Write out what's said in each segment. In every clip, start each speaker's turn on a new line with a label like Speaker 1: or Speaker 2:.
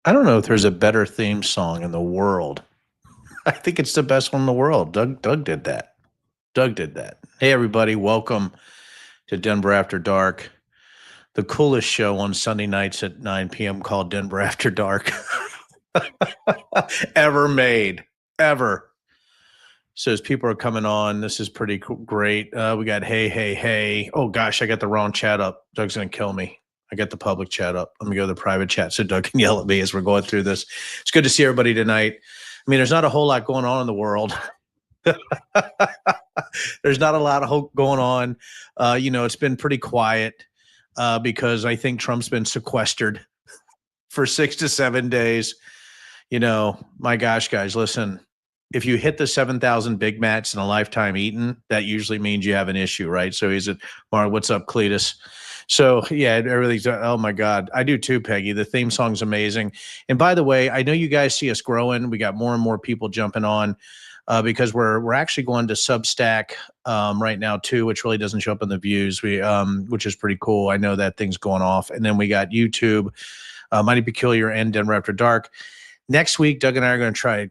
Speaker 1: I don't know if there's a better theme song in the world. I think it's the best one in the world. Doug did that. Doug did that. Hey everybody, welcome to Denver After Dark, the coolest show on Sunday nights at 9 p.m. called Denver After Dark ever made. Ever. So as people are coming on, this is pretty great. We got hey. Oh gosh, I got the wrong chat up. Doug's gonna kill me. I got the public chat up. Let me go to the private chat so Doug can yell at me as we're going through this. It's good to see everybody tonight. I mean, there's not a whole lot going on in the world. There's not a lot of going on. It's been pretty quiet because I think Trump's been sequestered for 6 to 7 days. My gosh, guys, listen. If you hit the 7,000 Big Macs in a lifetime eaten, that usually means you have an issue, right? So he's at Mark. What's up, Cletus? So yeah, everything's. Oh my God, I do too, Peggy. The theme song's amazing. And by the way, I know you guys see us growing. We got more and more people jumping on because we're actually going to Substack right now too, which really doesn't show up in the views. Which is pretty cool. I know that thing's going off, and then we got YouTube, Mighty Peculiar, and Denver After Dark. Next week, Doug and I are going to try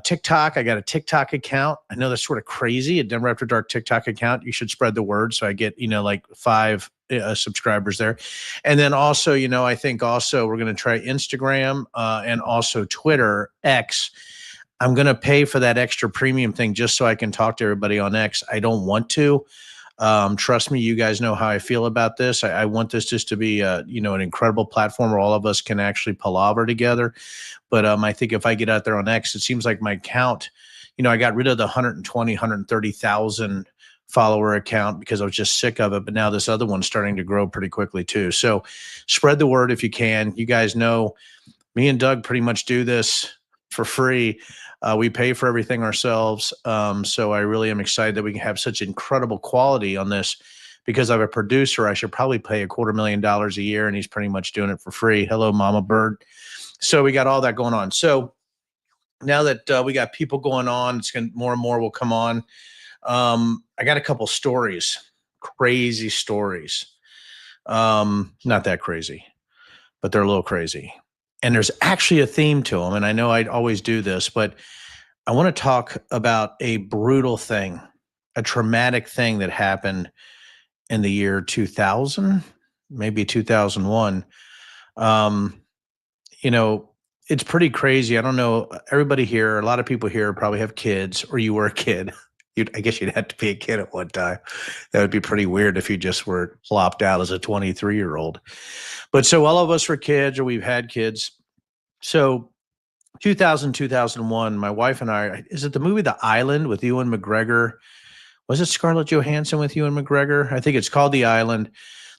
Speaker 1: TikTok. I got a TikTok account. I know that's sort of crazy, a Denver After Dark TikTok account. You should spread the word so I get, like 5 subscribers there. And then also, I think also we're going to try Instagram and also Twitter, X. I'm going to pay for that extra premium thing just so I can talk to everybody on X. I don't want to. Trust me, you guys know how I feel about this. I want this just to be, an incredible platform where all of us can actually palaver together. But I think if I get out there on X, it seems like my account, I got rid of the 120, 130,000 follower account because I was just sick of it. But now this other one's starting to grow pretty quickly too. So spread the word if you can. You guys know me and Doug pretty much do this for free. We pay for everything ourselves. So I really am excited that we can have such incredible quality on this because I'm a producer. I should probably pay $250,000 a year, and he's pretty much doing it for free. Hello, Mama Bird. So we got all that going on. So now that we got people going on, more and more will come on. I got a couple stories, crazy stories. Not that crazy, but they're a little crazy. And there's actually a theme to them. And I know I'd always do this, but I want to talk about a brutal thing, a traumatic thing that happened in the year 2000, maybe 2001. Um, it's pretty crazy. I don't know. Everybody here, a lot of people here probably have kids, or you were a kid. I guess you'd have to be a kid at one time. That would be pretty weird if you just were plopped out as a 23-year-old. But so all of us were kids, or we've had kids. So 2000, 2001, my wife and I, is it the movie The Island with Ewan McGregor? Was it Scarlett Johansson with Ewan McGregor? I think it's called The Island.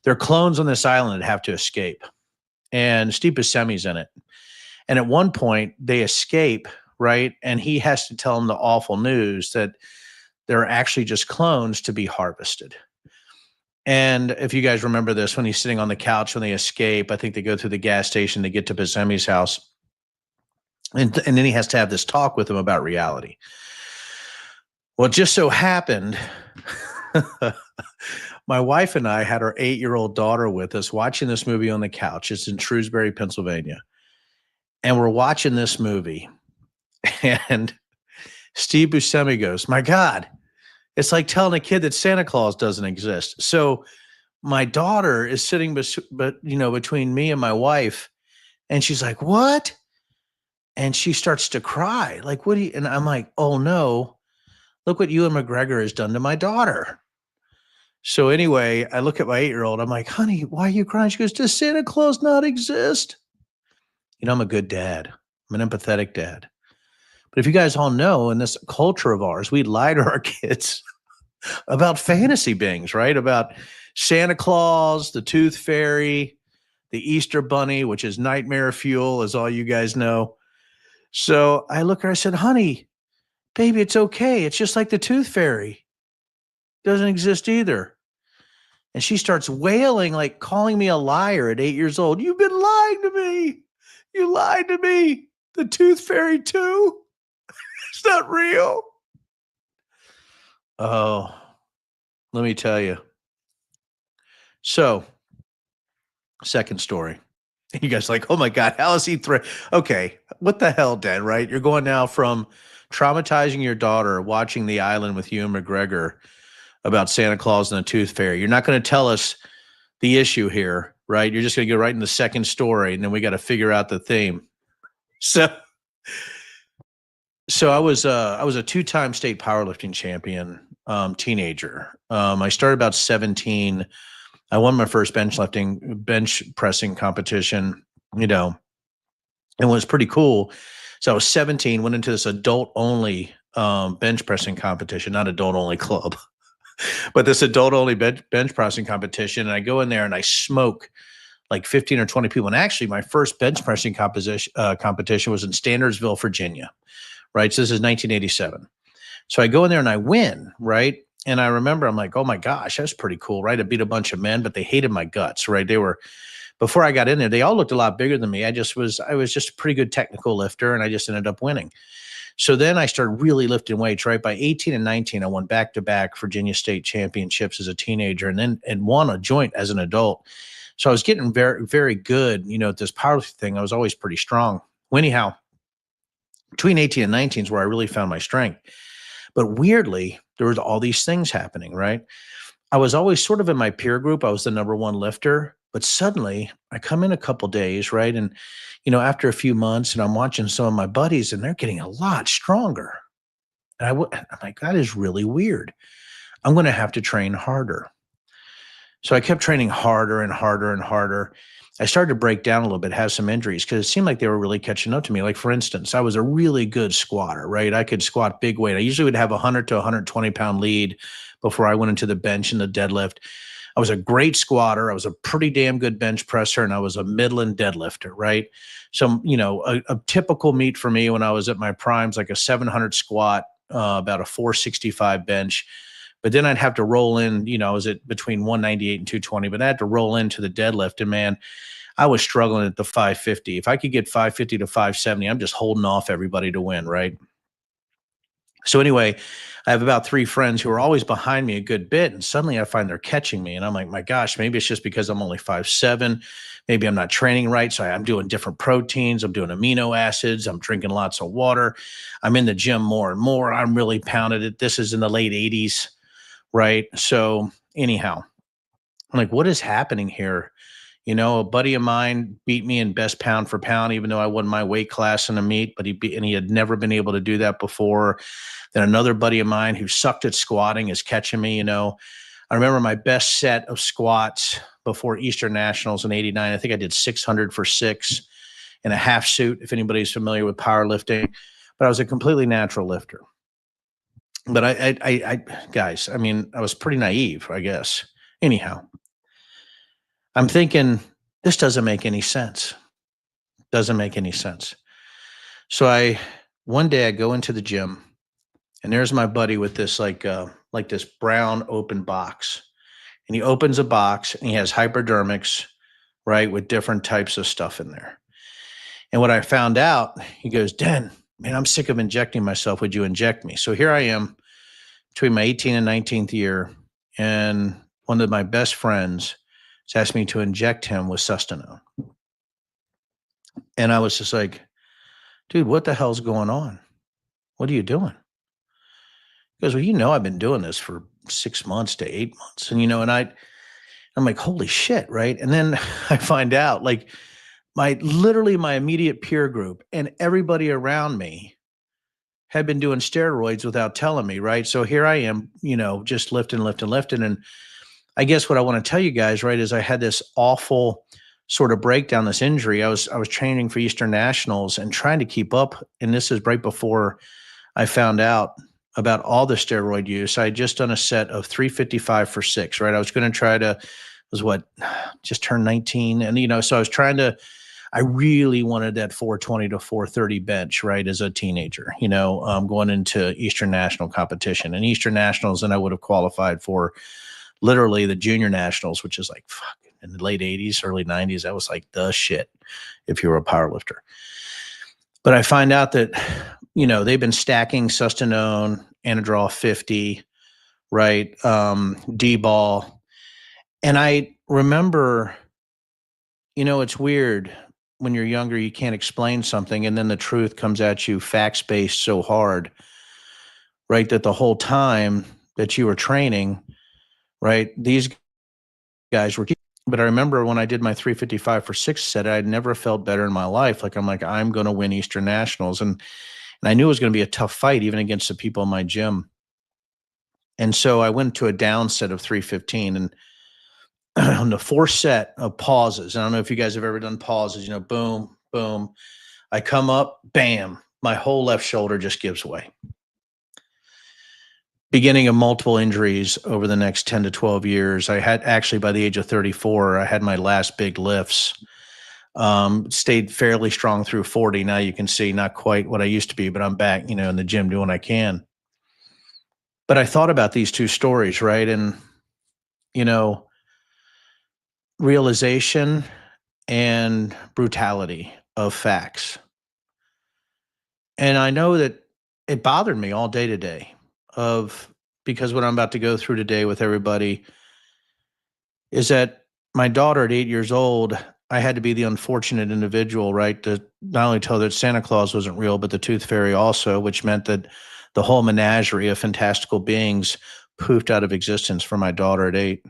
Speaker 1: There are clones on this island that have to escape. And Steve Buscemi's in it. And at one point, they escape, right? And he has to tell them the awful news that they're actually just clones to be harvested. And if you guys remember this, when he's sitting on the couch when they escape, I think they go through the gas station, they get to Buscemi's house. And then he has to have this talk with him about reality. Well, it just so happened, my wife and I had our 8-year-old daughter with us watching this movie on the couch. It's in Shrewsbury, Pennsylvania. And we're watching this movie, and Steve Buscemi goes, "My God, it's like telling a kid that Santa Claus doesn't exist." So my daughter is sitting, between me and my wife, and she's like, "What?" And she starts to cry, like, "What do you?" And I'm like, "Oh no, look what Ewan McGregor has done to my daughter." So anyway, I look at my 8-year-old. I'm like, "Honey, why are you crying?" She goes, "Does Santa Claus not exist?" I'm a good dad. I'm an empathetic dad. But if you guys all know, in this culture of ours, we lie to our kids about fantasy beings, right? About Santa Claus, the Tooth Fairy, the Easter Bunny, which is nightmare fuel, as all you guys know. So I look at her, I said, "Honey, baby, it's okay. It's just like the Tooth Fairy. Doesn't exist either." And she starts wailing, like calling me a liar at 8 years old. "You've been lying to me. You lied to me. The Tooth Fairy too? It's not real." Oh, let me tell you. So, second story. And you guys are like, oh my God, how is he okay, what the hell, Dad, right? You're going now from traumatizing your daughter, watching The Island with Ewan McGregor about Santa Claus and the Tooth Fairy. You're not going to tell us the issue here, right? You're just going to go right in the second story, and then we got to figure out the theme. So, so I was a two-time state powerlifting champion, teenager. I started about 17. I won my first bench pressing competition, you know, and it was pretty cool. So I was 17, went into this adult only bench pressing competition, not adult only club, but this adult only bench pressing competition. And I go in there and I smoke like 15 or 20 people. And actually, my first bench pressing competition was in Standardsville, Virginia, right? So this is 1987. So I go in there and I win, right? And I remember I'm like, oh my gosh, that's pretty cool, right? I beat a bunch of men, but they hated my guts, right? They were, before I got in there, they all looked a lot bigger than me. I was just a pretty good technical lifter, and I just ended up winning. So then I started really lifting weights, right? By 18 and 19, I won back-to-back Virginia State championships as a teenager, and won a joint as an adult. So I was getting very, very good, at this powerlifting thing. I was always pretty strong. Well, anyhow, between 18 and 19 is where I really found my strength. But weirdly, there was all these things happening, right? I was always sort of in my peer group. I was the number one lifter, but suddenly I come in a couple days, right? And, after a few months, and I'm watching some of my buddies and they're getting a lot stronger. And I'm like, that is really weird. I'm going to have to train harder. So I kept training harder and harder and harder. I started to break down a little bit, have some injuries because it seemed like they were really catching up to me. Like, for instance, I was a really good squatter, right? I could squat big weight. I usually would have a 100 to 120 pound lead before I went into the bench and the deadlift. I was a great squatter. I was a pretty damn good bench presser, and I was a middling deadlifter, right? So, a typical meet for me when I was at my primes, like a 700 squat, about a 465 bench. But then I'd have to roll in, I was at between 198 and 220, but I had to roll into the deadlift. And man, I was struggling at the 550. If I could get 550 to 570, I'm just holding off everybody to win, right? So anyway, I have about three friends who are always behind me a good bit, and suddenly I find they're catching me, and I'm like, my gosh, maybe it's just because I'm only 5'7". Maybe I'm not training right, so I'm doing different proteins. I'm doing amino acids. I'm drinking lots of water. I'm in the gym more and more. I'm really pounded it. This is in the late 80s, right? So anyhow, I'm like, what is happening here? A buddy of mine beat me in best pound for pound, even though I won my weight class in a meet, but he had never been able to do that before. Then another buddy of mine who sucked at squatting is catching me. I remember my best set of squats before Eastern Nationals in '89. I think I did 600 for 6 in a half suit, if anybody's familiar with powerlifting. But I was a completely natural lifter. But guys, I mean, I was pretty naive, I guess. Anyhow, I'm thinking this doesn't make any sense. Doesn't make any sense. So one day I go into the gym, and there's my buddy with this like this brown open box, and he opens a box and he has hypodermics, right, with different types of stuff in there. And what I found out, he goes, Den, man, I'm sick of injecting myself. Would you inject me? So here I am between my 18th and 19th year, and one of my best friends has asked me to inject him with sustanone. And I was just like, dude, what the hell's going on? What are you doing? He goes, well, I've been doing this for 6 months to 8 months. And, I'm like, holy shit. Right. And then I find out like literally my immediate peer group and everybody around me had been doing steroids without telling me. Right. So here I am, just lifting. And I guess what I want to tell you guys, right, is I had this awful sort of breakdown, this injury. I was training for Eastern Nationals and trying to keep up. And this is right before I found out about all the steroid use. I had just done a set of 355 for 6, right? I was going to try to, just turned 19. And, so I really wanted that 420 to 430 bench, right, as a teenager, going into Eastern National competition. And Eastern Nationals, and I would have qualified for literally the junior nationals, which is like, fuck, in the late 80s, early 90s, that was like the shit if you were a power lifter. But I find out that, they've been stacking sustanone, Anadrol 50, right, D-ball. And I remember, it's weird when you're younger, you can't explain something, and then the truth comes at you facts based so hard, right? That the whole time that you were training, right? These guys were, but I remember when I did my 355 for six set, I'd never felt better in my life. Like, I'm going to win Eastern Nationals. And I knew it was going to be a tough fight, even against the people in my gym. And so I went to a down set of 315, and on the fourth set of pauses, I don't know if you guys have ever done pauses, boom, boom. I come up, bam, my whole left shoulder just gives way. Beginning of multiple injuries over the next 10 to 12 years. I had actually, by the age of 34, I had my last big lifts. Stayed fairly strong through 40. Now you can see not quite what I used to be, but I'm back, in the gym doing what I can. But I thought about these two stories, right? And, realization and brutality of facts. And I know that it bothered me all day today because what I'm about to go through today with everybody is that my daughter at 8 years old, I had to be the unfortunate individual, right? To not only tell her that Santa Claus wasn't real, but the Tooth Fairy also, which meant that the whole menagerie of fantastical beings poofed out of existence for my daughter at 8.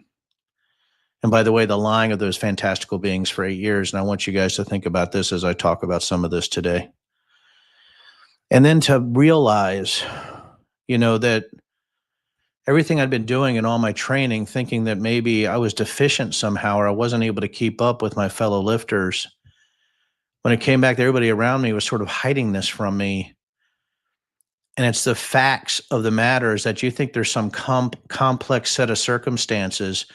Speaker 1: And by the way, the lying of those fantastical beings for 8 years. And I want you guys to think about this as I talk about some of this today. And then to realize, that everything I'd been doing in all my training, thinking that maybe I was deficient somehow or I wasn't able to keep up with my fellow lifters. When it came back to everybody around me was sort of hiding this from me. And it's the facts of the matter is that you think there's some complex set of circumstances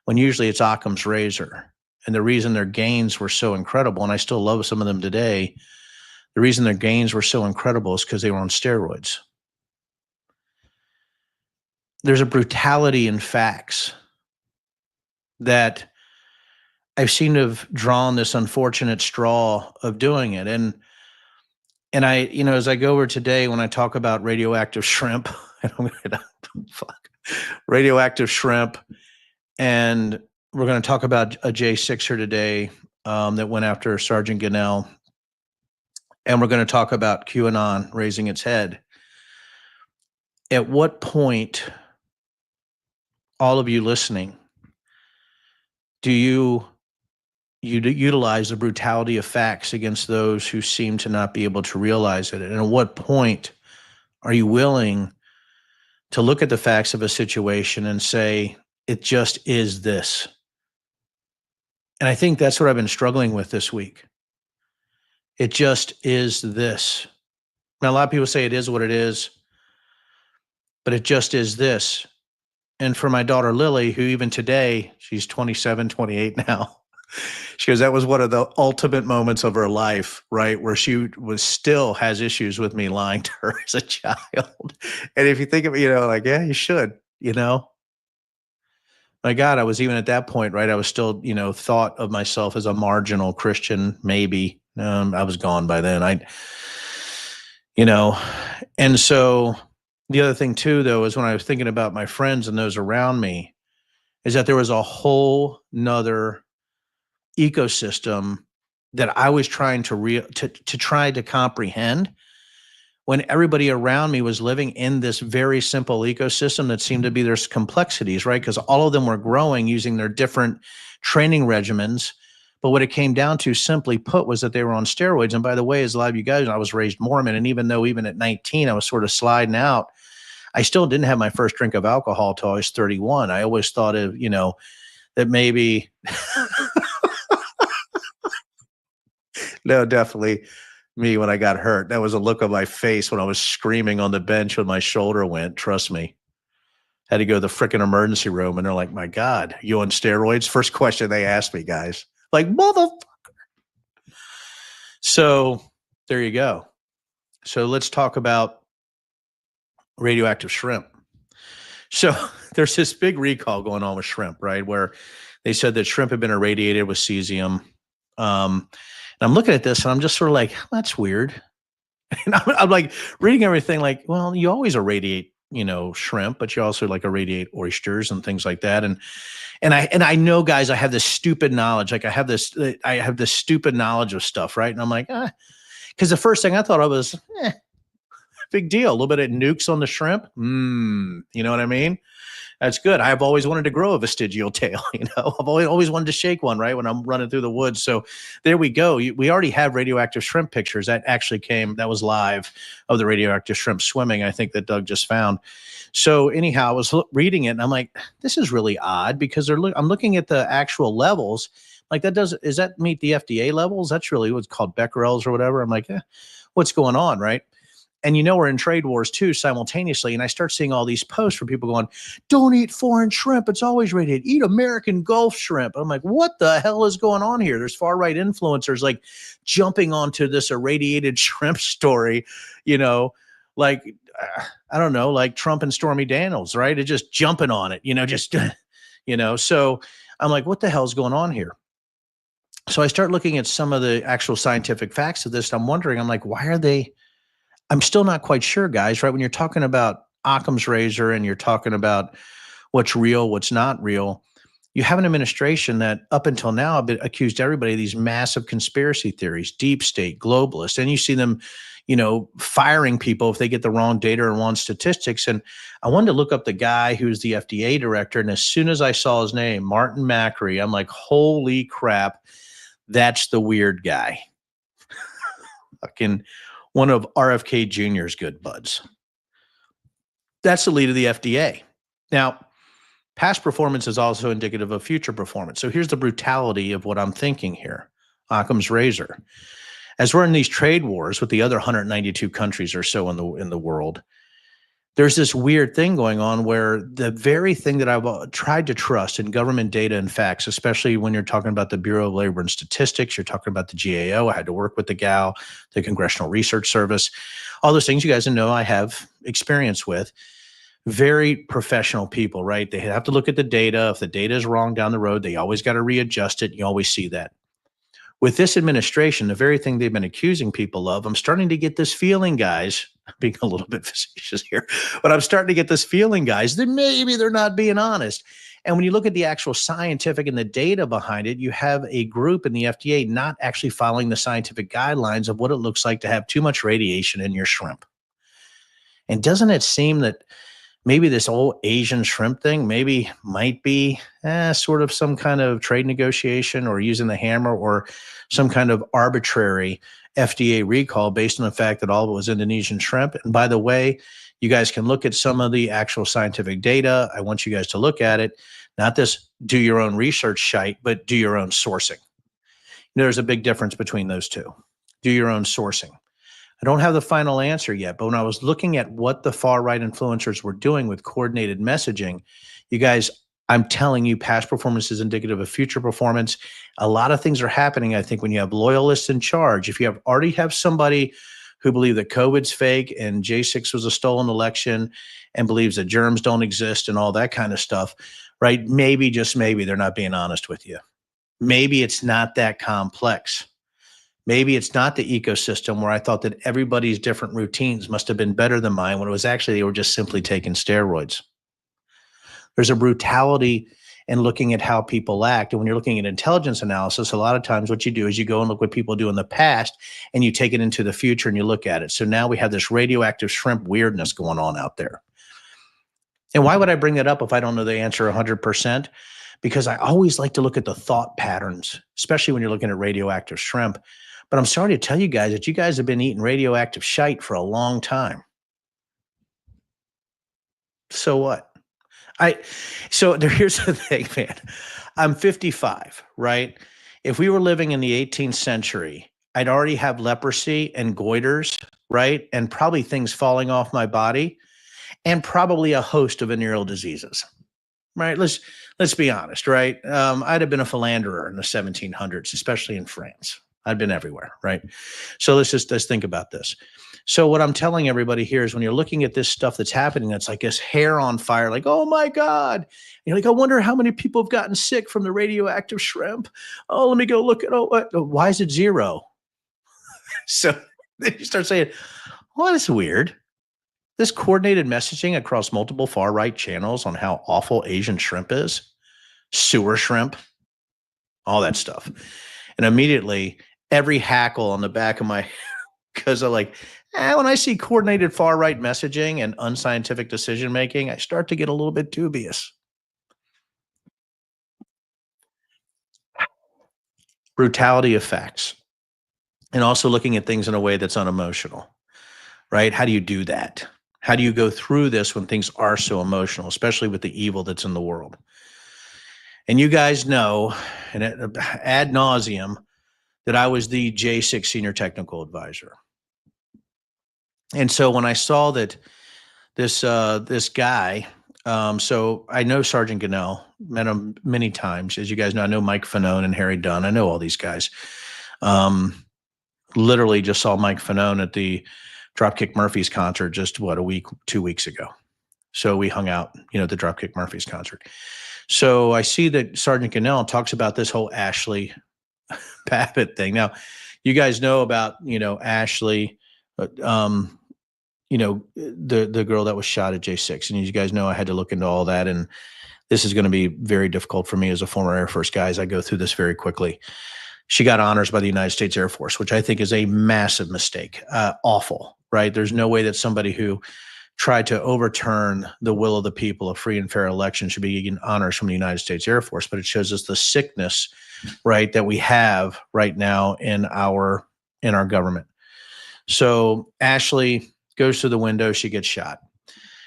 Speaker 1: when usually it's Occam's razor. And the reason their gains were so incredible, and I still love some of them today, the reason their gains were so incredible is because they were on steroids. There's a brutality in facts that I've seemed to have drawn this unfortunate straw of doing it. And I, as I go over today, when I talk about radioactive shrimp, radioactive shrimp, and we're going to talk about a J6er today that went after Sergeant Gonell. And we're going to talk about QAnon raising its head. At what point, all of you listening, do you utilize the brutality of facts against those who seem to not be able to realize it? And at what point are you willing to look at the facts of a situation and say, it just is this? And I think that's what I've been struggling with this week. It just is this. Now, a lot of people say it is what it is, but it just is this. And for my daughter, Lily, who even today, she's 27, 28 now, she goes, that was one of the ultimate moments of her life, right? Where she still has issues with me lying to her as a child. And if you think of it, yeah, you should, my God, I was even at that point, right? I was still, thought of myself as a marginal Christian, maybe. I was gone by then. And so the other thing too, though, is when I was thinking about my friends and those around me, is that there was a whole nother ecosystem that I was trying to try to comprehend when everybody around me was living in this very simple ecosystem that seemed to be there's complexities, right? Because all of them were growing using their different training regimens. But what it came down to, simply put, was that they were on steroids. And by the way, as a lot of you guys, I was raised Mormon. And even though even at 19, I was sort of sliding out, I still didn't have my first drink of alcohol till I was 31. I always thought of, that maybe, no, definitely me when I got hurt. That was a look on my face when I was screaming on the bench when my shoulder went. Trust me. Had to go to the freaking emergency room. And they're like, my God, you on steroids? First question they asked me, guys. Like, motherfucker. So there you go. So let's talk about radioactive shrimp. So there's this big recall going on with shrimp, right? Where they said that shrimp had been irradiated with cesium. And I'm looking at this and I'm just sort of like, that's weird. And I'm like reading everything like, well, you always irradiate, shrimp, but you also like irradiate oysters and things like that. And And I know, guys, I have this stupid knowledge. Like I have this stupid knowledge of stuff, right? And I'm like, because the first thing I thought of was, big deal. A little bit of nukes on the shrimp. You know what I mean? That's good. I've always wanted to grow a vestigial tail. I've always wanted to shake one, right, when I'm running through the woods. So there we go. We already have radioactive shrimp pictures. That actually that was live, of the radioactive shrimp swimming, I think, that Doug just found. So anyhow, I was reading it and I'm like, this is really odd, because I'm looking at the actual levels. Like, does that meet the FDA levels? That's really what's called becquerels or whatever. I'm like, what's going on, right? And we're in trade wars too simultaneously. And I start seeing all these posts where people going, don't eat foreign shrimp. It's always rated. Eat American Gulf shrimp. I'm like, what the hell is going on here? There's far right influencers like jumping onto this irradiated shrimp story, like, I don't know, like Trump and Stormy Daniels, right? It's just jumping on it, so I'm like, what the hell is going on here? So I start looking at some of the actual scientific facts of this. And I'm wondering, I'm like, why are they? I'm still not quite sure, guys, right? When you're talking about Occam's razor and you're talking about what's real, what's not real, you have an administration that up until now have accused everybody of these massive conspiracy theories, deep state, globalists, and you see them, firing people if they get the wrong data or wrong statistics. And I wanted to look up the guy who's the FDA director. And as soon as I saw his name, Martin Macri, I'm like, holy crap, that's the weird guy. Fucking one of RFK Jr.'s good buds. That's the lead of the FDA. Now, past performance is also indicative of future performance. So here's the brutality of what I'm thinking here. Occam's razor. As we're in these trade wars with the other 192 countries or so in the world, there's this weird thing going on where the very thing that I've tried to trust in government data and facts, especially when you're talking about the Bureau of Labor and Statistics, you're talking about the GAO. I had to work with the GAO, the Congressional Research Service, all those things you guys know I have experience with. Very professional people, right? They have to look at the data. If the data is wrong down the road, they always got to readjust it. You always see that. With this administration, the very thing they've been accusing people of, I'm starting to get this feeling, guys, being a little bit facetious here, but I'm starting to get this feeling, guys, that maybe they're not being honest. And when you look at the actual scientific and the data behind it, you have a group in the FDA not actually following the scientific guidelines of what it looks like to have too much radiation in your shrimp. And doesn't it seem that maybe this whole Asian shrimp thing might be sort of some kind of trade negotiation or using the hammer or some kind of arbitrary FDA recall based on the fact that all of it was Indonesian shrimp. And by the way, you guys can look at some of the actual scientific data. I want you guys to look at it, not this do your own research shite, but do your own sourcing. There's a big difference between those two. Do your own sourcing. I don't have the final answer yet, but when I was looking at what the far right influencers were doing with coordinated messaging, you guys, I'm telling you, past performance is indicative of future performance. A lot of things are happening, I think, when you have loyalists in charge. If you already have somebody who believes that COVID's fake and J6 was a stolen election and believes that germs don't exist and all that kind of stuff, right? Maybe, just maybe, they're not being honest with you. Maybe it's not that complex. Maybe it's not the ecosystem where I thought that everybody's different routines must have been better than mine when it was actually they were just simply taking steroids. There's a brutality in looking at how people act. And when you're looking at intelligence analysis, a lot of times what you do is you go and look what people do in the past and you take it into the future and you look at it. So now we have this radioactive shrimp weirdness going on out there. And why would I bring that up if I don't know the answer 100%? Because I always like to look at the thought patterns, especially when you're looking at radioactive shrimp. But I'm sorry to tell you guys that you guys have been eating radioactive shite for a long time. So what? Here's the thing, man. I'm 55, right? If we were living in the 18th century, I'd already have leprosy and goiters, right? And probably things falling off my body and probably a host of venereal diseases, right? Let's be honest, right? I'd have been a philanderer in the 1700s, especially in France. I've been everywhere, right? So let's think about this. So what I'm telling everybody here is when you're looking at this stuff that's happening, that's like this hair on fire, like, oh my God. And you're like, I wonder how many people have gotten sick from the radioactive shrimp. Oh, let me go look at, why is it 0? So then you start saying, well, that's weird. This coordinated messaging across multiple far right channels on how awful Asian shrimp is. sewer shrimp, all that stuff. And immediately every hackle on the back of my, because I like, when I see coordinated far right messaging and unscientific decision making, I start to get a little bit dubious. Brutality of facts, and also looking at things in a way that's unemotional, right? How do you do that? How do you go through this when things are so emotional, especially with the evil that's in the world? And you guys know, and ad nauseum, that I was the J6 senior technical advisor. And so when I saw that this guy, so I know Sergeant Gannell, met him many times. As you guys know, I know Mike Fanone and Harry Dunn. I know all these guys. Literally just saw Mike Fanone at the Dropkick Murphys concert just a week, 2 weeks ago. So we hung out, at the Dropkick Murphys concert. So I see that Sergeant Gannell talks about this whole Ashley Babbitt thing. Now, you guys know about, Ashley, the girl that was shot at J6. And you guys know I had to look into all that. And this is going to be very difficult for me as a former Air Force guy as I go through this very quickly. She got honors by the United States Air Force, which I think is a massive mistake. Awful, right? There's no way that somebody who tried to overturn the will of the people, a free and fair election, should be getting honors from the United States Air Force. But it shows us the sickness, right, that we have right now in our government. So Ashley goes through the window. She gets shot.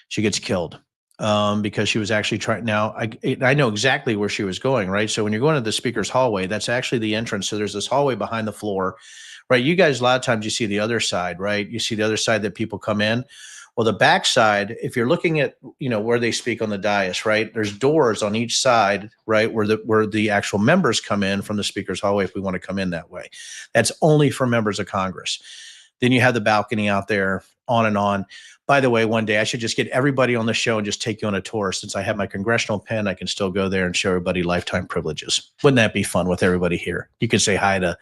Speaker 1: She gets killed because she was actually trying. Now, I know exactly where she was going, right? So when you're going to the speaker's hallway, that's actually the entrance. So there's this hallway behind the floor, right? You guys, a lot of times you see the other side, right? You see the other side that people come in. Well, the back side, if you're looking at, where they speak on the dais, right? There's doors on each side, right? Where the actual members come in from the speaker's hallway if we want to come in that way. That's only for members of Congress. Then you have the balcony out there, on and on. By the way, one day I should just get everybody on the show and just take you on a tour. Since I have my congressional pen, I can still go there and show everybody lifetime privileges. Wouldn't that be fun with everybody here? You could say hi to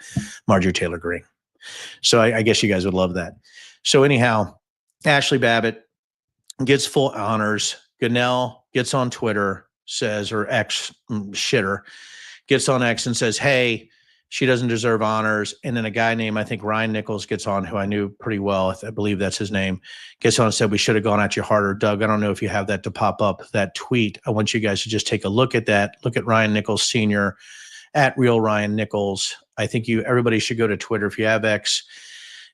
Speaker 1: Marjorie Taylor Greene. So I guess you guys would love that. So anyhow, Ashley Babbitt gets full honors. Gannell gets on Twitter, says, or X, shitter, gets on X and says, hey, she doesn't deserve honors. And then a guy named, I think, Ryan Nichols gets on, who I knew pretty well. I believe that's his name. Gets on and said, we should have gone at you harder. Doug, I don't know if you have that to pop up, that tweet. I want you guys to just take a look at that. Look at Ryan Nichols Sr. at Real Ryan Nichols. I think everybody should go to Twitter. If you have X,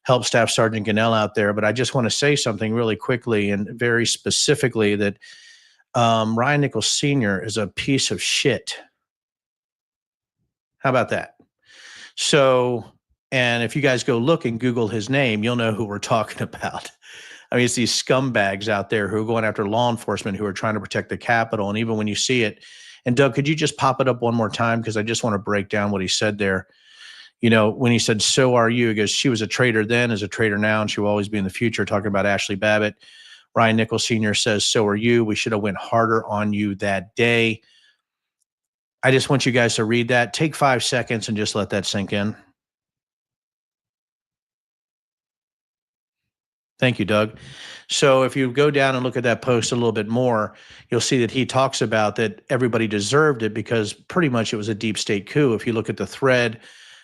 Speaker 1: help Staff Sergeant Gannell out there. But I just want to say something really quickly and very specifically that Ryan Nichols Sr. is a piece of shit. How about that? So, and if you guys go look and Google his name, you'll know who we're talking about. I mean, it's these scumbags out there who are going after law enforcement who are trying to protect the Capitol. And even when you see it, and Doug, could you just pop it up one more time? Because I just want to break down what he said there. When he said, so are you, because she was a traitor then, is a traitor now, and she will always be in the future, talking about Ashley Babbitt. Ryan Nichols Sr. says, so are you. We should have went harder on you that day. I just want you guys to read that. Take 5 seconds and just let that sink in. Thank you, Doug. So if you go down and look at that post a little bit more, you'll see that he talks about that everybody deserved it because pretty much it was a deep state coup. If you look at the thread,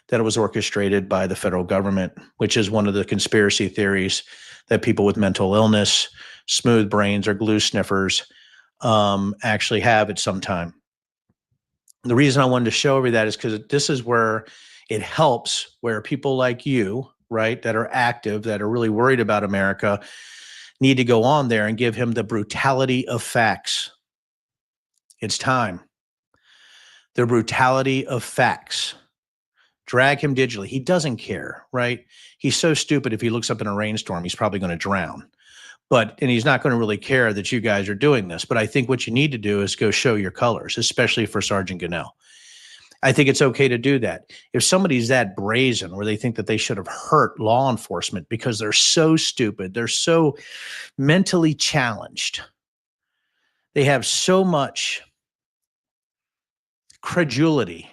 Speaker 1: that it was orchestrated by the federal government, which is one of the conspiracy theories that people with mental illness, smooth brains, or glue sniffers actually have at some time. The reason I wanted to show everybody that is because this is where it helps, where people like you, right, that are active, that are really worried about America, need to go on there and give him the brutality of facts. It's time. The brutality of facts. Drag him digitally. He doesn't care, right? He's so stupid. If he looks up in a rainstorm, he's probably going to drown. And he's not going to really care that you guys are doing this. But I think what you need to do is go show your colors, especially for Sergeant Gannell. I think it's okay to do that. If somebody's that brazen where they think that they should have hurt law enforcement because they're so stupid, they're so mentally challenged, they have so much credulity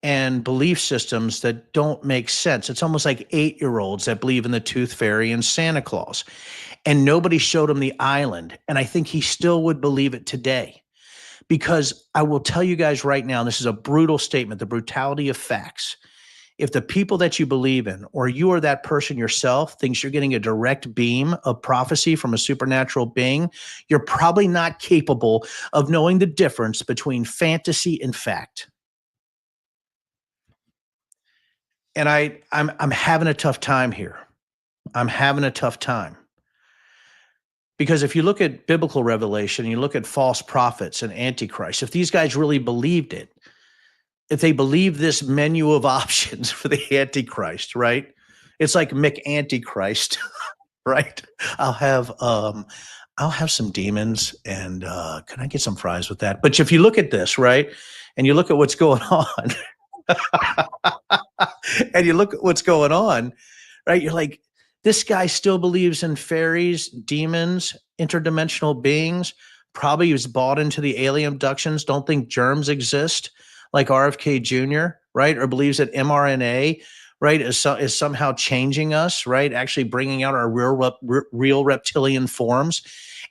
Speaker 1: and belief systems that don't make sense. It's almost like 8-year-olds that believe in the Tooth Fairy and Santa Claus. And nobody showed him the island. And I think he still would believe it today. Because I will tell you guys right now, and this is a brutal statement, the brutality of facts. If the people that you believe in, or you are that person yourself, thinks you're getting a direct beam of prophecy from a supernatural being, you're probably not capable of knowing the difference between fantasy and fact. And I'm having a tough time here. I'm having a tough time. Because if you look at biblical revelation, you look at false prophets and antichrist, if these guys really believed it, if they believe this menu of options for the antichrist, right? It's like Mick Antichrist, right? I'll have I'll have some demons and can I get some fries with that? But if you look at this, right? And you look at what's going on, and you look at what's going on, right? You're like, this guy still believes in fairies, demons, interdimensional beings, probably was bought into the alien abductions, don't think germs exist, like RFK Jr., right? Or believes that mRNA, right, is somehow changing us, right? Actually bringing out our real reptilian forms.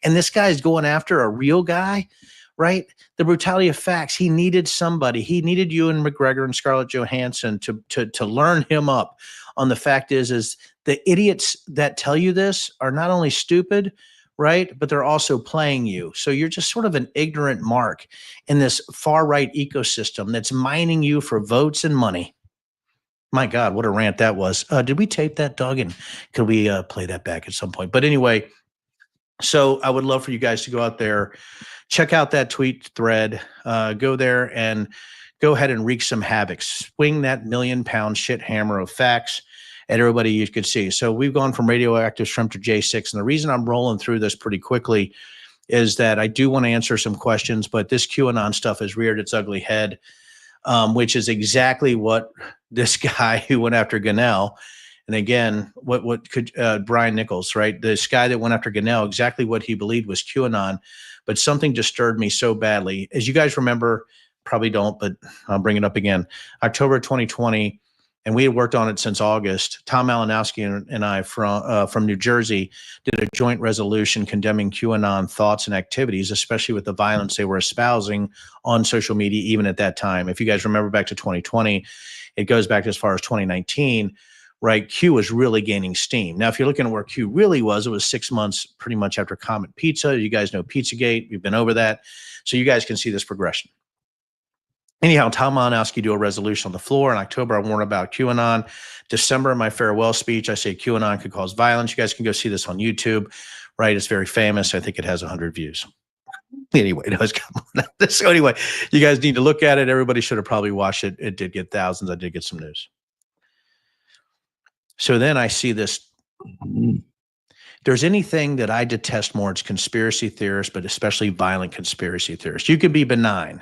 Speaker 1: And this guy is going after a real guy, right? The brutality of facts. He needed somebody. He needed Ewan McGregor and Scarlett Johansson to learn him up on the fact is the idiots that tell you this are not only stupid, right, but they're also playing you. So you're just sort of an ignorant mark in this far right ecosystem that's mining you for votes and money. My God, what a rant that was. Did we tape that, Doug? And could we play that back at some point? But anyway, so I would love for you guys to go out there, check out that tweet thread, go there and go ahead and wreak some havoc. Swing that 1,000,000-pound shit hammer of facts at everybody you could see. So we've gone from radioactive shrimp to J6. And the reason I'm rolling through this pretty quickly is that I do want to answer some questions, but this QAnon stuff has reared its ugly head, which is exactly what this guy who went after Gunnell. And again, what could Brian Nichols, right? This guy that went after Gunnell, exactly what he believed was QAnon, but something disturbed me so badly. As you guys remember, probably don't, but I'll bring it up again. October 2020, and we had worked on it since August. Tom Malinowski and I from New Jersey did a joint resolution condemning QAnon thoughts and activities, especially with the violence they were espousing on social media, even at that time. If you guys remember back to 2020, it goes back as far as 2019. Right, Q was really gaining steam. Now, if you're looking at where Q really was, it was 6 months pretty much after Comet Pizza. You guys know Pizzagate. We've been over that. So you guys can see this progression. Anyhow, Tom Malinowski do a resolution on the floor. In October, I warn about QAnon. December, my farewell speech, I say QAnon could cause violence. You guys can go see this on YouTube, right? It's very famous. I think it has 100 views. Anyway, no, so anyway, you guys need to look at it. Everybody should have probably watched it. It did get thousands. I did get some news. So then I see this. There's anything that I detest more, it's conspiracy theorists, but especially violent conspiracy theorists. You can be benign,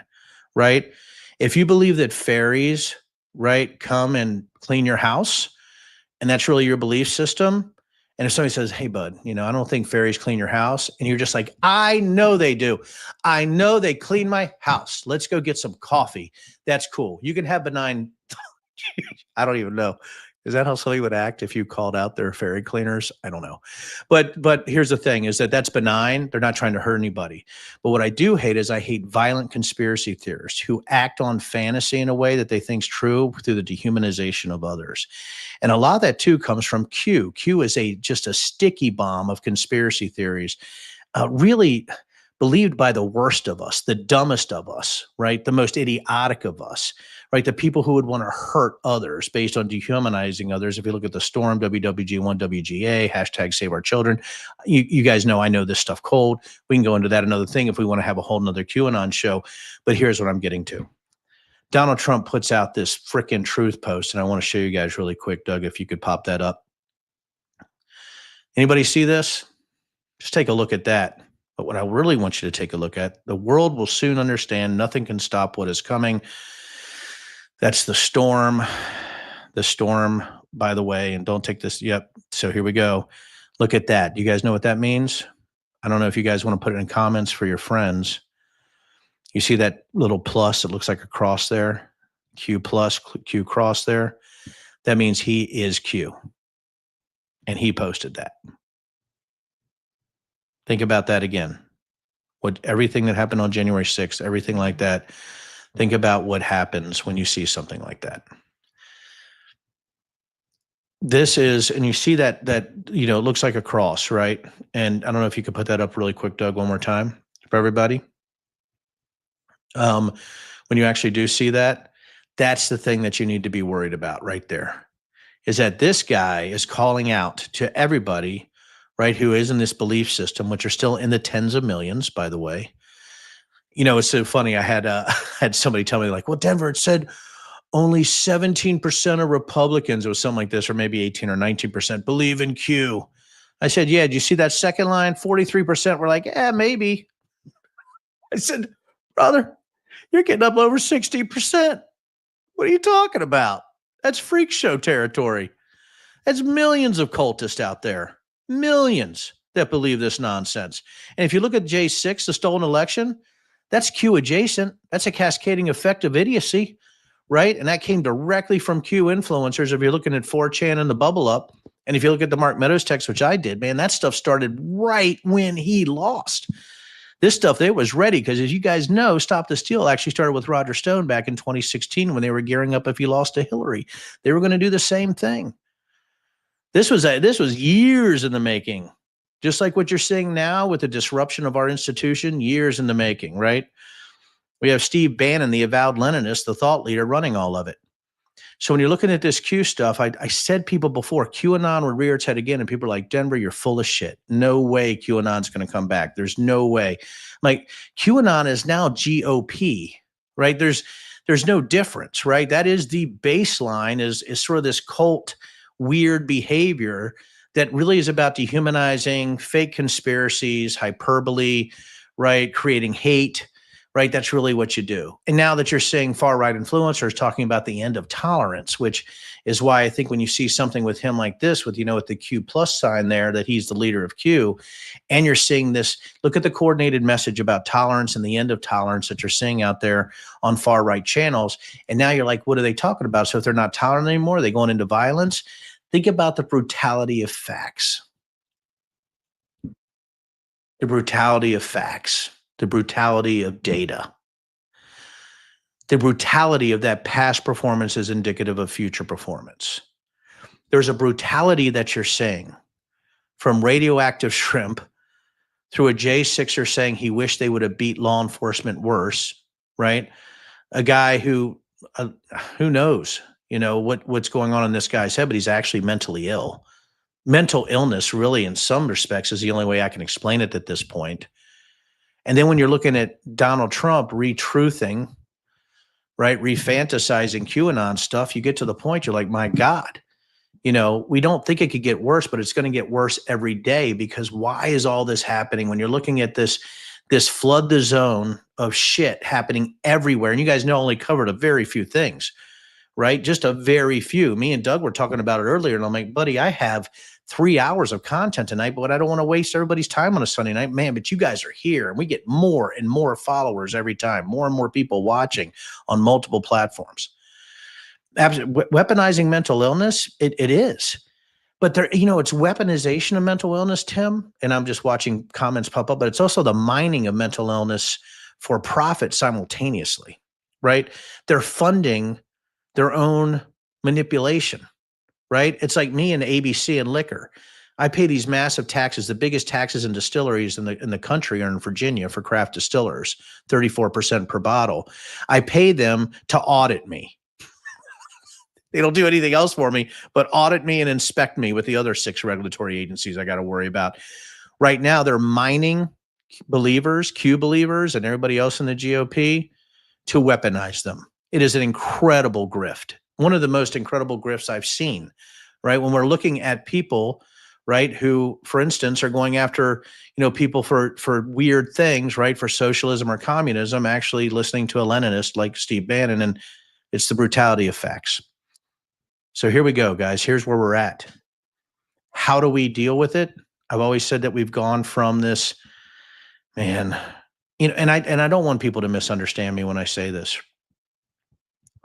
Speaker 1: right? If you believe that fairies, right, come and clean your house, and that's really your belief system, and if somebody says, hey, bud, I don't think fairies clean your house, and you're just like, I know they do. I know they clean my house. Let's go get some coffee. That's cool. You can have benign. I don't even know. Is that how somebody would act if you called out their fairy cleaners? I don't know. But here's the thing is that's benign. They're not trying to hurt anybody. But what I do hate is I hate violent conspiracy theorists who act on fantasy in a way that they think's true through the dehumanization of others. And a lot of that too comes from Q. Q is just a sticky bomb of conspiracy theories, really believed by the worst of us, the dumbest of us, right? The most idiotic of us, right? The people who would want to hurt others based on dehumanizing others. If you look at the Storm, WWG1, WGA, hashtag Save Our Children, you guys know I know this stuff cold. We can go into that another thing if we want to have a whole nother QAnon show. But here's what I'm getting to. Donald Trump puts out this frickin' truth post, and I want to show you guys really quick, Doug, if you could pop that up. Anybody see this? Just take a look at that. But what I really want you to take a look at, the world will soon understand nothing can stop what is coming. That's the storm. The storm, by the way, and don't take this. Yep. So here we go. Look at that. You guys know what that means? I don't know if you guys want to put it in comments for your friends. You see that little plus? It looks like a cross there. Q plus, Q cross there. That means he is Q. And he posted that. Think about that again. What everything that happened on January 6th, everything like that. Think about what happens when you see something like that. This is, and you see that it looks like a cross, right? And I don't know if you could put that up really quick, Doug, one more time for everybody. Um, when you actually do see that, that's the thing that you need to be worried about right there. Is that this guy is calling out to everybody, right, who is in this belief system, which are still in the tens of millions, by the way. It's so funny. I had had somebody tell me like, "Well, Denver, it said only 17% of Republicans, it was something like this, or maybe 18 or 19% believe in Q." I said, "Yeah, do you see that second line? 43% were like, yeah, maybe." I said, "Brother, you're getting up over 60%. What are you talking about? That's freak show territory. That's millions of cultists out there, millions that believe this nonsense." And if you look at J6, the stolen election, that's Q adjacent. That's a cascading effect of idiocy, right? And that came directly from Q influencers. If you're looking at 4chan and the bubble up, and if you look at the Mark Meadows text, which I did, man, that stuff started right when he lost. This stuff, they was ready because, as you guys know, Stop the Steal actually started with Roger Stone back in 2016 when they were gearing up if he lost to Hillary. They were going to do the same thing. This was years in the making, just like what you're seeing now with the disruption of our institution, years in the making, right? We have Steve Bannon, the avowed Leninist, the thought leader, running all of it. So when you're looking at this Q stuff, I said people before, QAnon would rear its head again, and people are like, Denver, you're full of shit. No way QAnon's going to come back. There's no way. Like, QAnon is now GOP, right? There's no difference, right? That is the baseline, is sort of this cult weird behavior that really is about dehumanizing, fake conspiracies, hyperbole, right? Creating hate, right? That's really what you do. And now that you're seeing far right influencers talking about the end of tolerance, which is why I think when you see something with him like this, with the Q plus sign there, that he's the leader of Q, and you're seeing this, look at the coordinated message about tolerance and the end of tolerance that you're seeing out there on far right channels. And now you're like, what are they talking about? So if they're not tolerant anymore, are they going into violence? Think about the brutality of facts. The brutality of facts. The brutality of data. The brutality of that past performance is indicative of future performance. There's a brutality that you're seeing from radioactive shrimp through a J6er saying he wished they would have beat law enforcement worse, right? A guy who knows, what's going on in this guy's head, but he's actually mentally ill. Mental illness, really, in some respects, is the only way I can explain it at this point. And then when you're looking at Donald Trump retruthing, right, refantasizing QAnon stuff, you get to the point you're like, my God, we don't think it could get worse, but it's going to get worse every day, because why is all this happening when you're looking at this flood the zone of shit happening everywhere? And you guys know I only covered a very few things, right? Just a very few. Me and Doug were talking about it earlier, and I'm like, buddy, I have 3 hours of content tonight, but I don't want to waste everybody's time on a Sunday night, man. But you guys are here, and we get more and more followers every time, more and more people watching on multiple platforms. Weaponizing mental illness, it is. But there, it's weaponization of mental illness, Tim, and I'm just watching comments pop up, but it's also the mining of mental illness for profit simultaneously, right? They're funding their own manipulation, right? It's like me and ABC and liquor. I pay these massive taxes. The biggest taxes in distilleries in the country are in Virginia for craft distillers, 34% per bottle. I pay them to audit me. They don't do anything else for me but audit me and inspect me with the other 6 regulatory agencies I got to worry about. Right now, they're mining believers, Q believers, and everybody else in the GOP to weaponize them. It is an incredible grift. One of the most incredible grifts I've seen, right? When we're looking at people, right, who, for instance, are going after, people for weird things, right, for socialism or communism, actually listening to a Leninist like Steve Bannon, and it's the brutality of facts. So here we go, guys. Here's where we're at. How do we deal with it? I've always said that we've gone from this, man, and I don't want people to misunderstand me when I say this,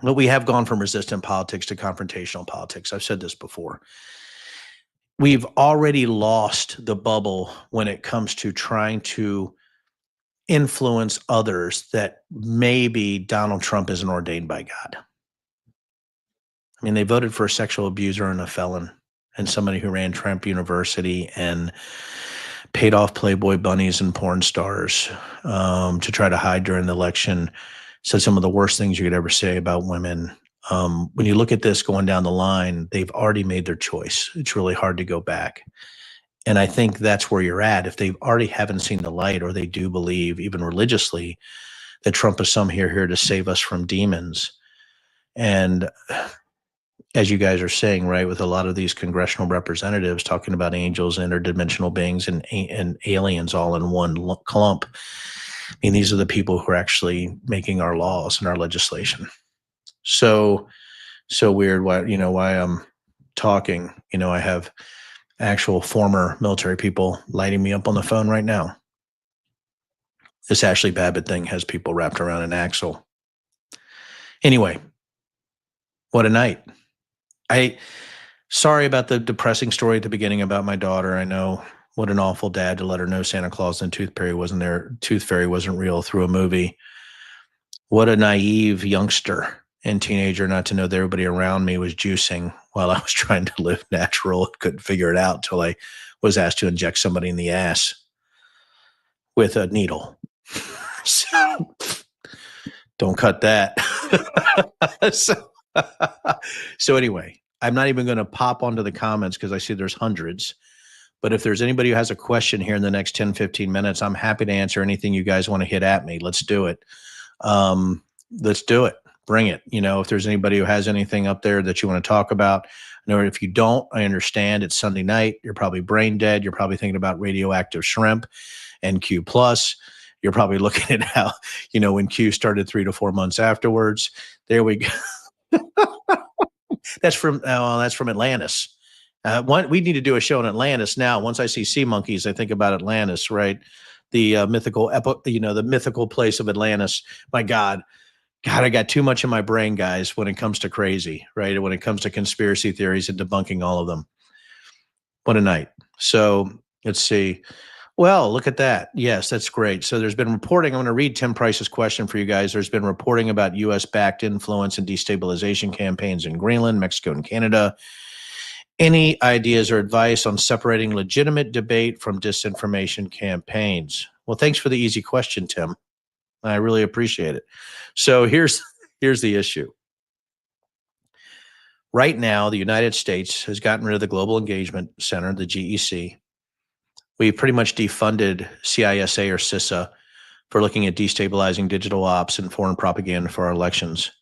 Speaker 1: but we have gone from resistant politics to confrontational politics. I've said this before. We've already lost the bubble when it comes to trying to influence others that maybe Donald Trump isn't ordained by God. I mean, they voted for a sexual abuser and a felon and somebody who ran Trump University and paid off Playboy bunnies and porn stars to try to hide during the election. Said some of the worst things you could ever say about women. When you look at this going down the line, they've already made their choice. It's really hard to go back. And I think that's where you're at. If they already haven't seen the light, or they do believe, even religiously, that Trump is some here to save us from demons. And as you guys are saying, right, with a lot of these congressional representatives talking about angels, interdimensional beings, and aliens all in one clump. I mean, these are the people who are actually making our laws and our legislation. So weird. Why I'm talking. I have actual former military people lighting me up on the phone right now. This Ashley Babbitt thing has people wrapped around an axle. Anyway, what a night. Sorry about the depressing story at the beginning about my daughter. I know, what an awful dad to let her know Santa Claus and Tooth Fairy wasn't real through a movie. What a naive youngster and teenager not to know that everybody around me was juicing while I was trying to live natural. Couldn't figure it out till I was asked to inject somebody in the ass with a needle. So don't cut that. So anyway, I'm not even going to pop onto the comments because I see there's hundreds. But if there's anybody who has a question here in the next 10, 15 minutes, I'm happy to answer anything you guys want to hit at me. Let's do it. Let's do it. Bring it. If there's anybody who has anything up there that you want to talk about, or if you don't, I understand. It's Sunday night. You're probably brain dead. You're probably thinking about radioactive shrimp and Q+. You're probably looking at how, when Q started 3 to 4 months afterwards. There we go. That's from Atlantis. We need to do a show in Atlantis now. Once I see sea monkeys, I think about Atlantis, right? The the mythical place of Atlantis. My God, I got too much in my brain, guys, when it comes to crazy, right? When it comes to conspiracy theories and debunking all of them. What a night. So let's see. Well, look at that. Yes, that's great. So there's been reporting. I'm going to read Tim Price's question for you guys. There's been reporting about U.S.-backed influence and destabilization campaigns in Greenland, Mexico, and Canada. Any ideas or advice on separating legitimate debate from disinformation campaigns? Well, thanks for the easy question, Tim. I really appreciate it. So here's the issue. Right now, the United States has gotten rid of the Global Engagement Center, the GEC. We pretty much defunded CISA or CISA for looking at destabilizing digital ops and foreign propaganda for our elections.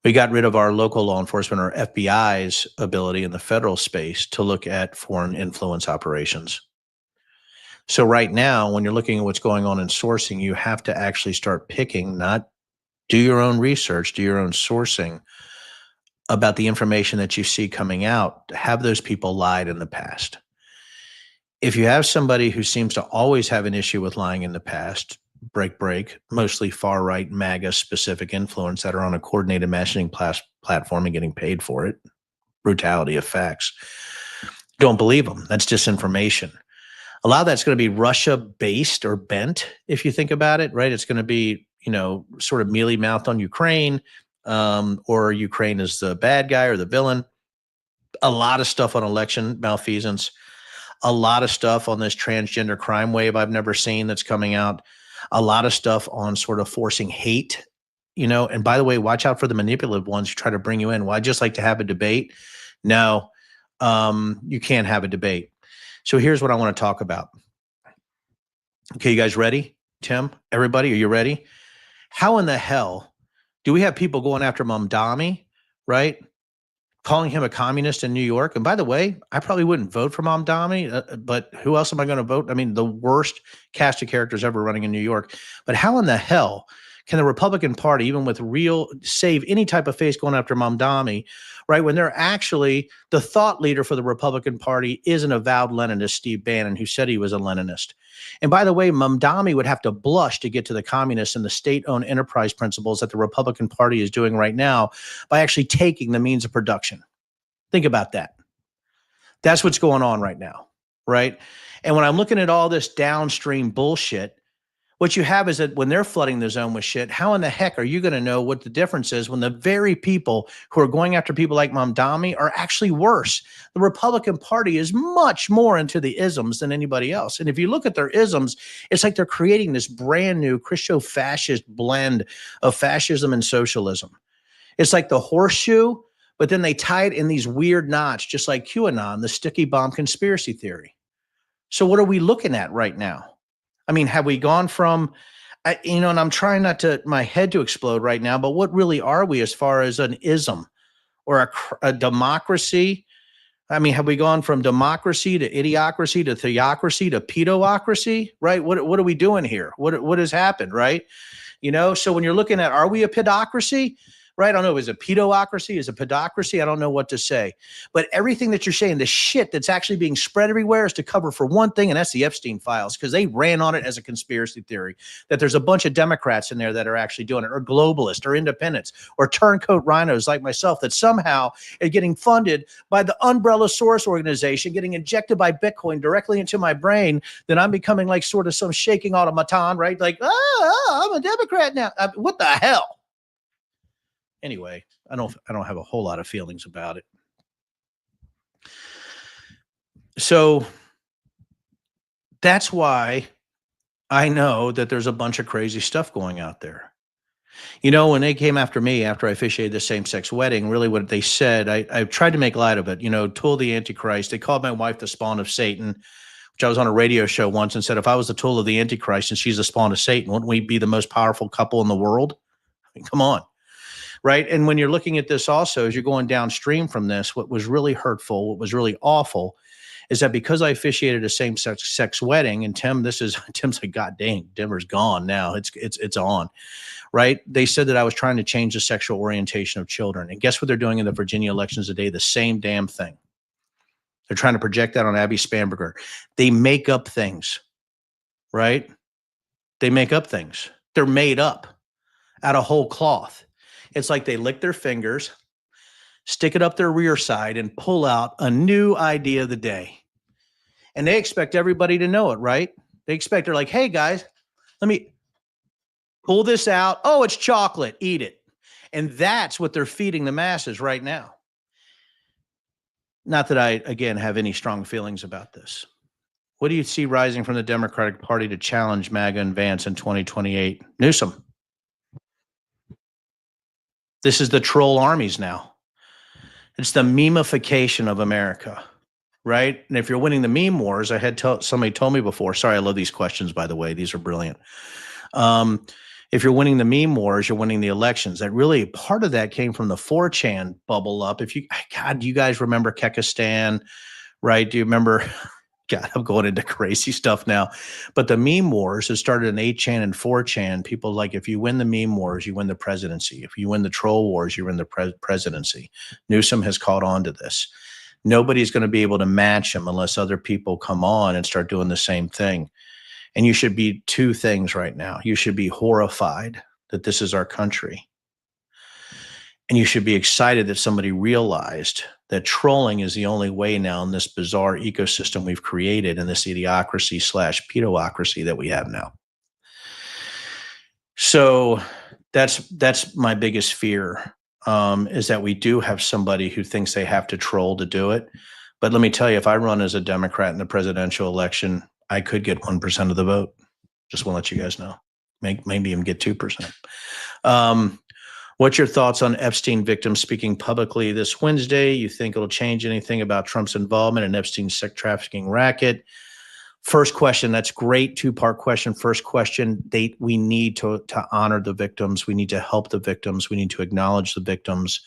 Speaker 1: We got rid of our local law enforcement, or FBI's ability in the federal space to look at foreign influence operations. So right now, when you're looking at what's going on in sourcing, you have to actually start picking, not do your own research, do your own sourcing about the information that you see coming out. Have those people lied in the past? If you have somebody who seems to always have an issue with lying in the past, break, mostly far-right MAGA specific influence that are on a coordinated messaging platform and getting paid for it, brutality of facts, don't believe them. That's disinformation. A lot of that's going to be Russia-based or bent, if you think about it, right? It's going to be, sort of mealy-mouthed on Ukraine, or Ukraine is the bad guy or the villain. A lot of stuff on election malfeasance. A lot of stuff on this transgender crime wave I've never seen that's coming out. A lot of stuff on sort of forcing hate, and by the way, watch out for the manipulative ones who try to bring you in. Well, I just like to have a debate. No, you can't have a debate. So here's what I want to talk about. Okay, you guys ready? Tim, everybody, are you ready? How in the hell do we have people going after Mamdani, right? Calling him a communist in New York. And by the way, I probably wouldn't vote for Mamdani, but who else am I going to vote? I mean, the worst cast of characters ever running in New York. But how in the hell can the Republican Party, even with save any type of face going after Mamdani, right, when they're actually, the thought leader for the Republican Party is an avowed Leninist, Steve Bannon, who said he was a Leninist. And by the way, Mamdani would have to blush to get to the communists and the state-owned enterprise principles that the Republican Party is doing right now by actually taking the means of production. Think about that. That's what's going on right now, right? And when I'm looking at all this downstream bullshit, what you have is that when they're flooding the zone with shit, how in the heck are you going to know what the difference is when the very people who are going after people like Mamdani are actually worse? The Republican Party is much more into the isms than anybody else. And if you look at their isms, it's like they're creating this brand new Christo-fascist blend of fascism and socialism. It's like the horseshoe, but then they tie it in these weird knots, just like QAnon, the sticky bomb conspiracy theory. So what are we looking at right now? I mean, have we gone from, and I'm trying not to my head to explode right now, but what really are we as far as an ism or a democracy? I mean, have we gone from democracy to idiocracy to theocracy to pedocracy, right? What are we doing here? What has happened, right? So when you're looking at, are we a pedocracy? Right? I don't know. Is it pedocracy? Is it pedocracy? I don't know what to say. But everything that you're saying, the shit that's actually being spread everywhere is to cover for one thing, and that's the Epstein files, because they ran on it as a conspiracy theory, that there's a bunch of Democrats in there that are actually doing it, or globalists, or independents, or turncoat rhinos like myself that somehow are getting funded by the umbrella source organization, getting injected by Bitcoin directly into my brain. Then I'm becoming like sort of some shaking automaton, right? Like, I'm a Democrat now. What the hell? Anyway, I don't have a whole lot of feelings about it. So that's why I know that there's a bunch of crazy stuff going out there. When they came after me after I officiated the same-sex wedding, really what they said, I tried to make light of it, tool of the Antichrist. They called my wife the spawn of Satan, which I was on a radio show once and said, if I was the tool of the Antichrist and she's the spawn of Satan, wouldn't we be the most powerful couple in the world? I mean, come on. Right. And when you're looking at this also, as you're going downstream from this, what was really hurtful, what was really awful is that because I officiated a same-sex wedding, and Tim's like, God dang, Denver's gone now. It's on. Right. They said that I was trying to change the sexual orientation of children. And guess what they're doing in the Virginia elections today? The same damn thing. They're trying to project that on Abby Spanberger. They make up things. Right. They make up things. They're made up out of whole cloth. It's like they lick their fingers, stick it up their rear side, and pull out a new idea of the day. And they expect everybody to know it, right? They're like, hey, guys, let me pull this out. Oh, it's chocolate. Eat it. And that's what they're feeding the masses right now. Not that I, again, have any strong feelings about this. What do you see rising from the Democratic Party to challenge MAGA and Vance in 2028? Newsom. This is the troll armies now. It's the memification of America, right? And if you're winning the meme wars, I had somebody told me before. Sorry, I love these questions, by the way. These are brilliant. If you're winning the meme wars, you're winning the elections. That really, part of that came from the 4chan bubble up. Do you guys remember Kekistan, right? Do you remember? God, I'm going into crazy stuff now. But the meme wars has started in 8chan and 4chan. People like, if you win the meme wars, you win the presidency. If you win the troll wars, you win the presidency. Newsom has caught on to this. Nobody's going to be able to match him unless other people come on and start doing the same thing. And you should be two things right now. You should be horrified that this is our country. And you should be excited that somebody realized that trolling is the only way now in this bizarre ecosystem we've created in this idiocracy / pedocracy that we have now. So that's my biggest fear, is that we do have somebody who thinks they have to troll to do it. But let me tell you, if I run as a Democrat in the presidential election, I could get 1% of the vote. Just want to let you guys know. Maybe even get 2%. What's your thoughts on Epstein victims speaking publicly this Wednesday? You think it'll change anything about Trump's involvement in Epstein's sex trafficking racket? First question, that's great. Two-part question. First question, we need to honor the victims. We need to help the victims. We need to acknowledge the victims,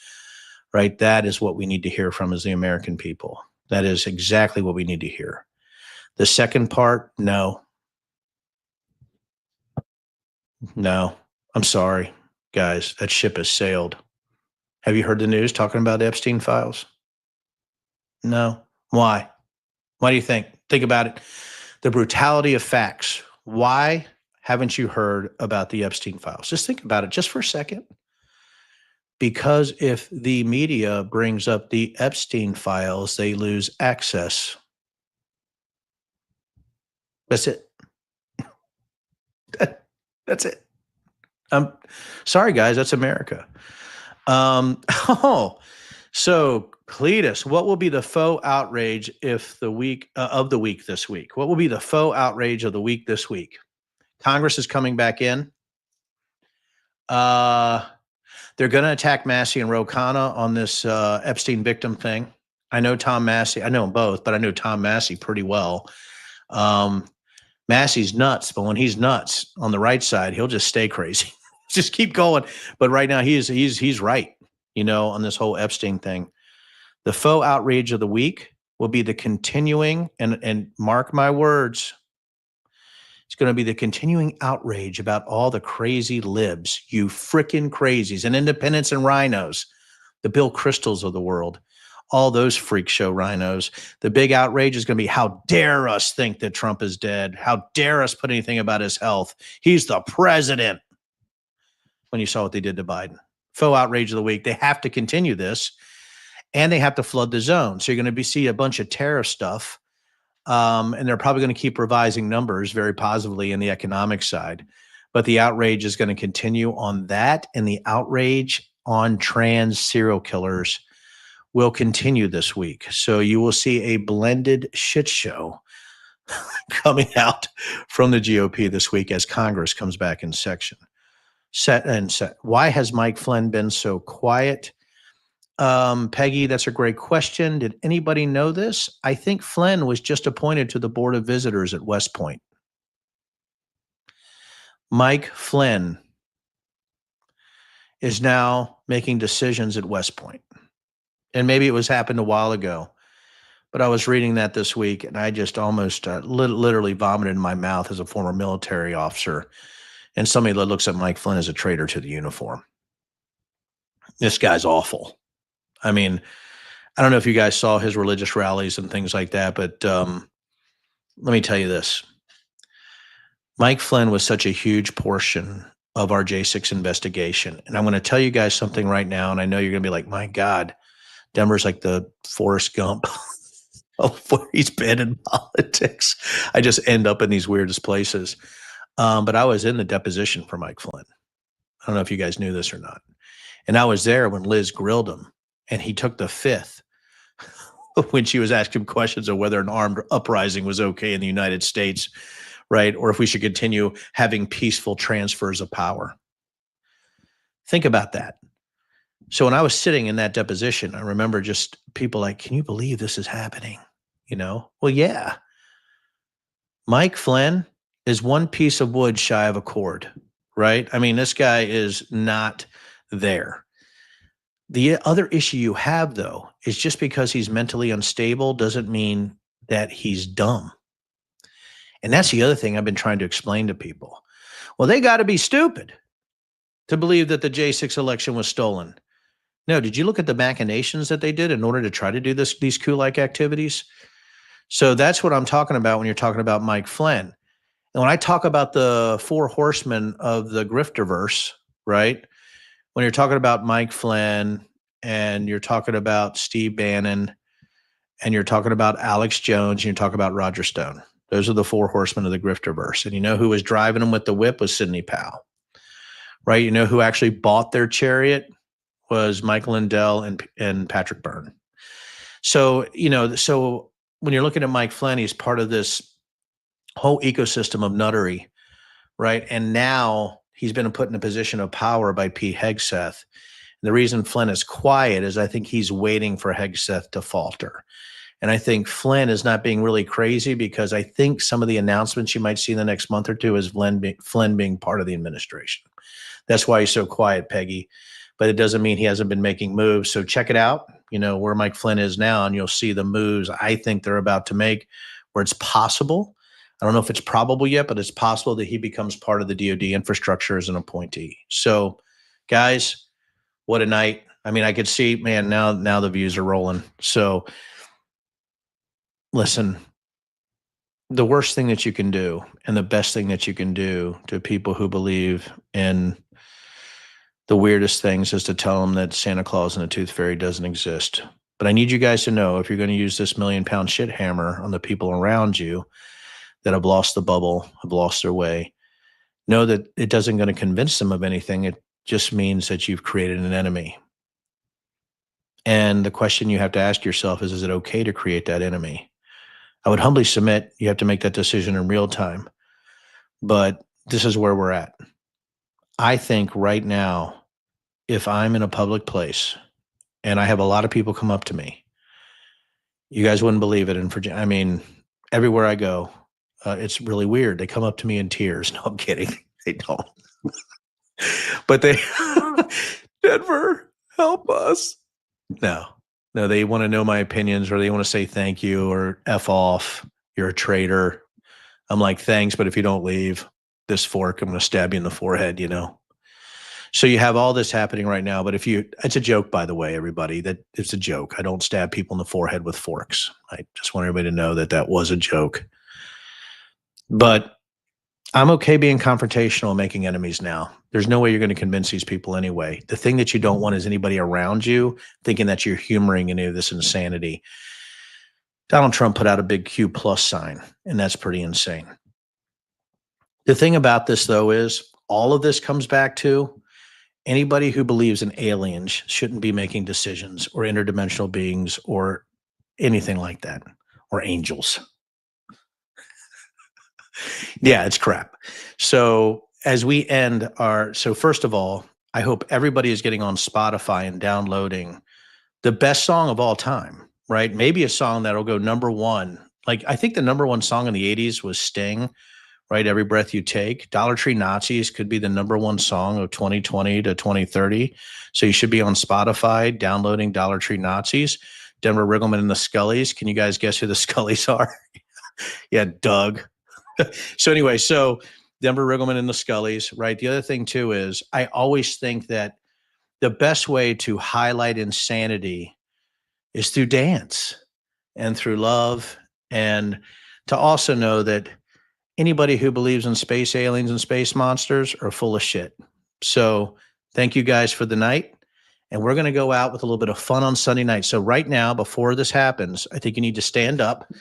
Speaker 1: right? That is what we need to hear from as the American people. That is exactly what we need to hear. The second part, no. I'm sorry. Guys, that ship has sailed. Have you heard the news talking about Epstein files? No. Why? Why do you think? Think about it. The brutality of facts. Why haven't you heard about the Epstein files? Just think about it just for a second. Because if the media brings up the Epstein files, they lose access. That's it. That's it. I'm sorry, guys. That's America. Oh, so Cletus, what will be the faux outrage if the week of the week this week? What will be the faux outrage of the week this week? Congress is coming back in. Uh, they're going to attack Massey and Ro Khanna on this Epstein victim thing. I know Tom Massey. I know them both, but I know Tom Massey pretty well. Um, Massey's nuts, but when he's nuts on the right side, he'll just stay crazy. Just keep going. But right now, he's right. On this whole Epstein thing. The faux outrage of the week will be the continuing, and mark my words, it's going to be the continuing outrage about all the crazy libs, you frickin' crazies, and independents and rhinos, the Bill Crystals of the world, all those freak show rhinos. The big outrage is going to be, how dare us think that Trump is dead? How dare us put anything about his health? He's the president. When you saw what they did to Biden. Faux outrage of the week. They have to continue this, and they have to flood the zone. So you're going to see a bunch of tariff stuff. And they're probably going to keep revising numbers very positively in the economic side. But the outrage is going to continue on that, and the outrage on trans serial killers will continue this week. So you will see a blended shit show coming out from the GOP this week as Congress comes back in session. Why has Mike Flynn been so quiet? Peggy, that's a great question. Did anybody know this? I think Flynn was just appointed to the Board of Visitors at West Point. Mike Flynn is now making decisions at West Point. And maybe it was happened a while ago, but I was reading that this week, and I just almost literally vomited in my mouth as a former military officer and somebody that looks at Mike Flynn as a traitor to the uniform. This guy's awful. I mean, I don't know if you guys saw his religious rallies and things like that, but let me tell you this. Mike Flynn was such a huge portion of our J6 investigation. And I'm going to tell you guys something right now, and I know you're going to be like, my God, Denver's like the Forrest Gump of where he's been in politics. I just end up in these weirdest places. But I was in the deposition for Mike Flynn. I don't know if you guys knew this or not. And I was there when Liz grilled him, and he took the fifth when she was asking questions of whether an armed uprising was okay in the United States, right? Or if we should continue having peaceful transfers of power. Think about that. So when I was sitting in that deposition, I remember just people like, can you believe this is happening? Well, yeah. Mike Flynn is one piece of wood shy of a cord, right? I mean, this guy is not there. The other issue you have, though, is just because he's mentally unstable doesn't mean that he's dumb. And that's the other thing I've been trying to explain to people. Well, they got to be stupid to believe that the J6 election was stolen. No, did you look at the machinations that they did in order to try to do these coup-like activities? So that's what I'm talking about when you're talking about Mike Flynn. And when I talk about the four horsemen of the grifterverse, right? When you're talking about Mike Flynn, and you're talking about Steve Bannon, and you're talking about Alex Jones, and you're talking about Roger Stone. Those are the four horsemen of the grifterverse. And you know who was driving them with the whip was Sidney Powell, right? You know who actually bought their chariot was Michael Lindell and Patrick Byrne. So, so when you're looking at Mike Flynn, he's part of this whole ecosystem of nuttery, right? And now he's been put in a position of power by Pete Hegseth. And the reason Flynn is quiet is I think he's waiting for Hegseth to falter. And I think Flynn is not being really crazy because I think some of the announcements you might see in the next month or two is Flynn being part of the administration. That's why he's so quiet, Peggy. But it doesn't mean he hasn't been making moves. So check it out, where Mike Flynn is now, and you'll see the moves I think they're about to make where it's possible. I don't know if it's probable yet, but it's possible that he becomes part of the DOD infrastructure as an appointee. So, guys, what a night. I mean, I could see, man, now the views are rolling. So, listen, the worst thing that you can do and the best thing that you can do to people who believe in the weirdest things is to tell them that Santa Claus and the Tooth Fairy doesn't exist. But I need you guys to know, if you're going to use this million-pound shit hammer on the people around you that have lost the bubble, have lost their way, Know that it doesn't going to convince them of anything. It just means that you've created an enemy. And the question you have to ask yourself is it okay to create that enemy? I would humbly submit you have to make that decision in real time. But this is where we're at. I think right now, if I'm in a public place and I have a lot of people come up to me, you guys wouldn't believe it in Virginia. I mean, everywhere I go, it's really weird. They come up to me in tears. No, I'm kidding. They don't. But they, Denver, help us. No, no, they want to know my opinions or they want to say thank you or F off. You're a traitor. I'm like, thanks, but if you don't leave this fork, I'm going to stab you in the forehead, you know? So you have all this happening right now, but it's a joke, by the way, everybody, that it's a joke. I don't stab people in the forehead with forks. I just want everybody to know that that was a joke. But I'm okay being confrontational and making enemies now. There's no way you're going to convince these people anyway. The thing that you don't want is anybody around you thinking that you're humoring any of this insanity. Donald Trump put out a big Q plus sign, and that's pretty insane. The thing about this, though, is all of this comes back to anybody who believes in aliens shouldn't be making decisions or interdimensional beings or anything like that or angels. Yeah, it's crap. So as we end so first of all, I hope everybody is getting on Spotify and downloading the best song of all time, right? Maybe a song that'll go number one. Like I think the number one song in the 80s was Sting, right? Every Breath You Take. Dollar Tree Nazis could be the number one song of 2020 to 2030. So you should be on Spotify downloading Dollar Tree Nazis. Denver Riggleman and the Scullies. Can you guys guess who the Scullies are? Yeah, Doug. So anyway, so Denver Riggleman and the Scullies, right? The other thing too is I always think that the best way to highlight insanity is through dance and through love, and to also know that anybody who believes in space aliens and space monsters are full of shit. So thank you guys for the night. And we're going to go out with a little bit of fun on Sunday night. So right now, before this happens, I think you need to stand up,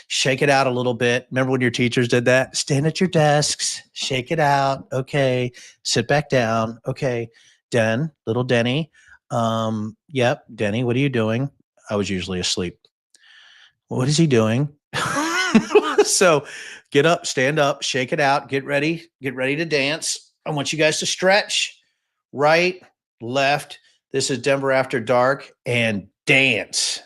Speaker 1: shake it out a little bit. Remember when your teachers did that? Stand at your desks, shake it out. Okay. Sit back down. Okay. Little Denny. Yep. Denny, what are you doing? I was usually asleep. What is he doing? So get up, stand up, shake it out, get ready to dance. I want you guys to stretch right, left. This is Denver After Dark and dance.